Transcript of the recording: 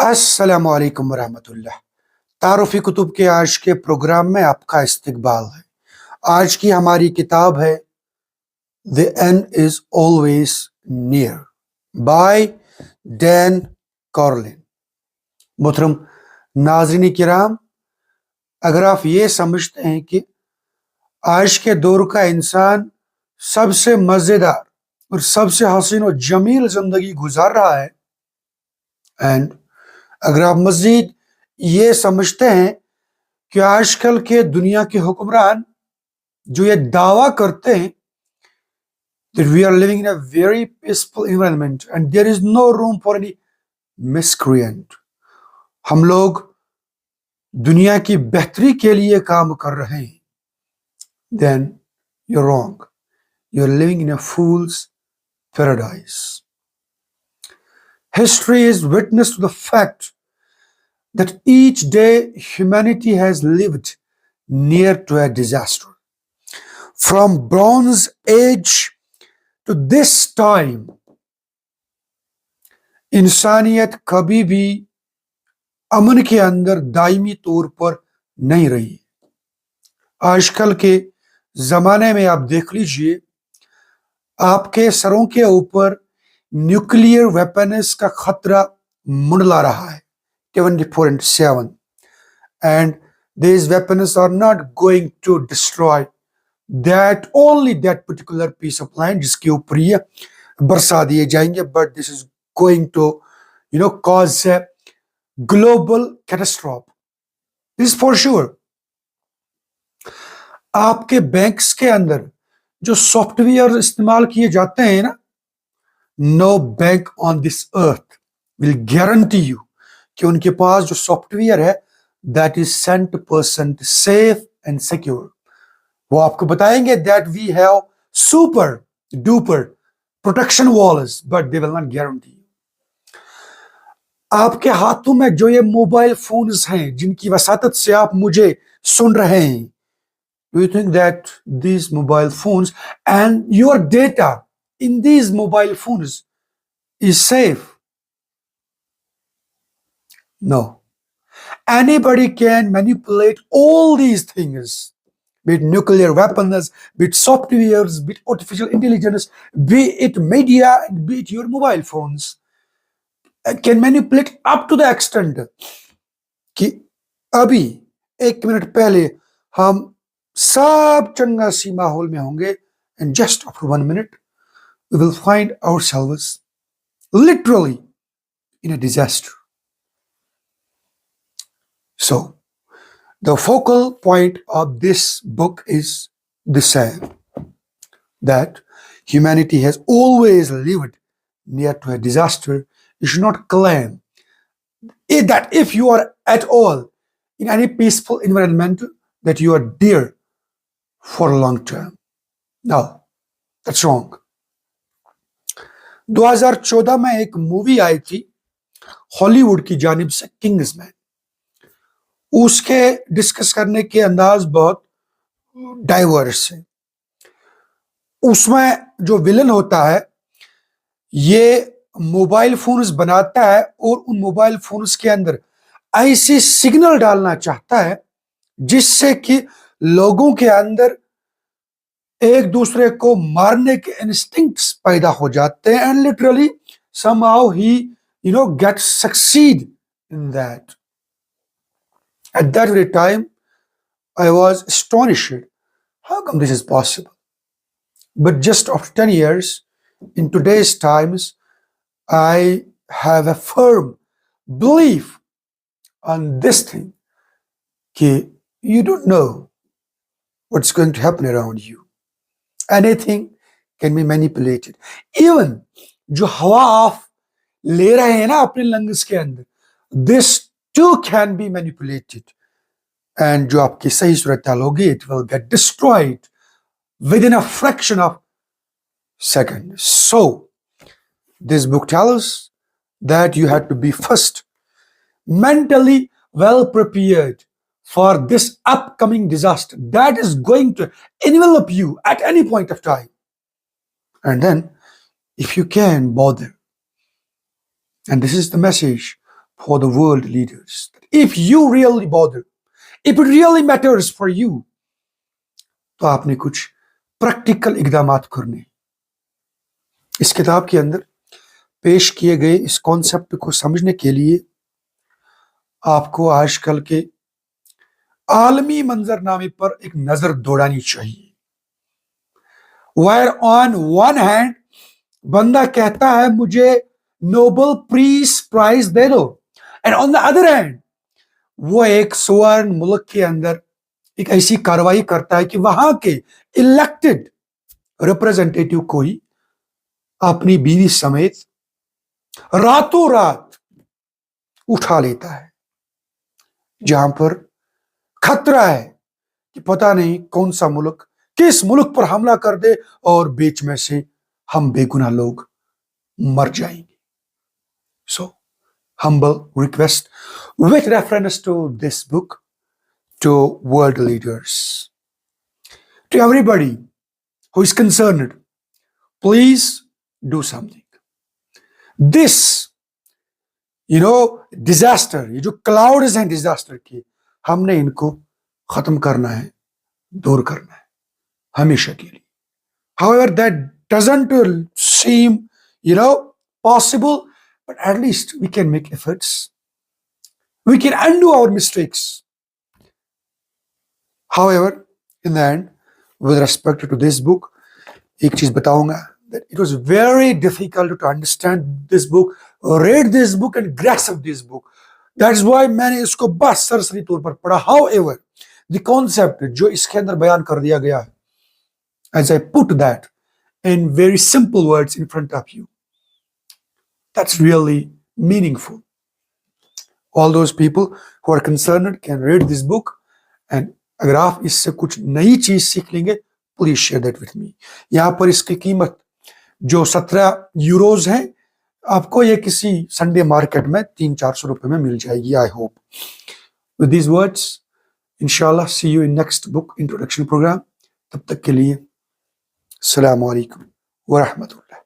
अस्सलामु अलैकुम वरहमतुल्लाह। तारुफ़ी कुतुब के आज के प्रोग्राम में आपका इस्तकबाल है। आज की हमारी किताब है the end is always near by Dan Carlin. मोहतरम नाज़रीन किराम, अगर आप ये समझते हैं कि आज के दौर का इंसान सबसे मज़ेदार और सबसे हसीन और जमील ज़िंदगी गुजार रहा है, एंड अगर आप मज़ीद ये समझते हैं कि आजकल के दुनिया के हुक्मरान जो ये दावा करते हैं that we are living in a very peaceful environment and there is no room for any miscreant, हम लोग दुनिया की बेहतरी के लिए काम कर रहे हैं, then you're wrong. You're living in a fool's paradise. History is witness to the fact that each day humanity has lived near to a disaster. From Bronze Age to this time, इंसानियत कभी भी अमन के अंदर दायमी तौर पर नहीं रही। आजकल के जमाने में आप देख लीजिए, आपके सरों के ऊपर न्यूक्लियर वेपन्स का खतरा मंडला रहा है 24/7, and these weapons are not going to destroy that particular piece of land जिसके ऊपर ये बरसा दिए जाएंगे, but this is going to cause a global catastrophe. This is for sure. आपके बैंक्स के अंदर जो सॉफ्टवेयर इस्तेमाल किए जाते हैं ना, no bank on this earth will guarantee you कि उनके पास जो सॉफ्टवेयर है that is 100% safe and secure. वो आपको बताएंगे that we have super duper protection walls, but they will not guarantee. आपके हाथों में जो ये मोबाइल फोन्स हैं जिनकी वसातत से आप मुझे सुन रहे हैं, do you think that these mobile phones and your data in these mobile phones is safe? No. Anybody can manipulate all these things, be it nuclear weapons, be it softwares, be it artificial intelligence, be it media, be it your mobile phones, can manipulate up to the extent कि अभी 1 minute पहले हम सब चंगा सी माहौल में होंगे, and just after 1 minute we will find ourselves literally in a disaster. So the focal point of this book is the same, that humanity has always lived near to a disaster. You should not claim that if you are at all in any peaceful environment that you are dear for a long term. No, that's wrong. 2014 में एक movie आई थी Hollywood की जानिब से, Kingsman. उसके discuss करने के अंदाज बहुत डाइवर्स है। उसमें जो विलन होता है ये मोबाइल फोन्स बनाता है और उन मोबाइल फोन्स के अंदर ऐसी सिग्नल डालना चाहता है जिससे कि लोगों के अंदर एक दूसरे को मारने के इंस्टिंक्ट्स पैदा हो जाते हैं, and literally somehow he gets succeed in that. At that very time I was astonished, how come this is possible? But just after 10 years in today's times, I have a firm belief on this thing कि you don't know what's going to happen around you. Anything can be manipulated. Even जो हवा आप ले रहे हैं ना अपने lungs के अंदर, this too can be manipulated. And जो आपकी सही सूरत हाल होगी, it will get destroyed within a fraction of second. So this book tells us that you have to be first mentally well prepared for this upcoming disaster that is going to envelop you at any point of time. And then if you can bother, and this is the message for the world leaders. If you really bother, if it really matters for you, तो आपने कुछ practical इकदामात करने। इस किताब के अंदर पेश किए गए इस कॉन्सेप्ट को समझने के लिए आपको आजकल के आलमी मंजरनामे पर एक नजर दौड़ानी चाहिए। Where on one hand बंदा कहता है मुझे नोबेल पीस प्राइज दे दो, and on the other hand वो एक स्वर्ण मुल्क के अंदर एक ऐसी कार्रवाई करता है कि वहां के इलेक्टेड रिप्रेजेंटेटिव को ही अपनी बीवी समेत रातों रात उठा लेता है, जहां पर खतरा है कि पता नहीं कौन सा मुल्क किस मुल्क पर हमला कर दे और बीच में से हम बेगुनाह लोग मर जाएंगे। So, humble request with reference to this book to world leaders, to everybody who is concerned, please do something. This, disaster, ये जो clouds हैं disaster की, हमने इनको खत्म करना है, दूर करना है हमेशा के लिए। However, that doesn't seem, possible, but at least we can make efforts. We can undo our mistakes. However, in the end, with respect to this book, एक चीज बताऊंगा that it was very difficult to understand this book, read this book and grasp this book. That's why मैंने इसको बस सरसरी तौर पर पढ़ा। However, the concept जो इसके अंदर बयान कर दिया गया है, as I put that in very simple words in front of you, that's really meaningful. All those people who are concerned can read this book, and अगर आप इससे कुछ नई चीज सीख लेंगे, please share that with me. यहाँ पर इसकी कीमत जो 17 यूरोज है, आपको ये किसी संडे मार्केट में 300-400 रुपए में मिल जाएगी। I hope with these words इंशाल्लाह see you in next book introduction programme. तब तक के लिए अस्सलामु अलैकुम व रहमतुल्लाह।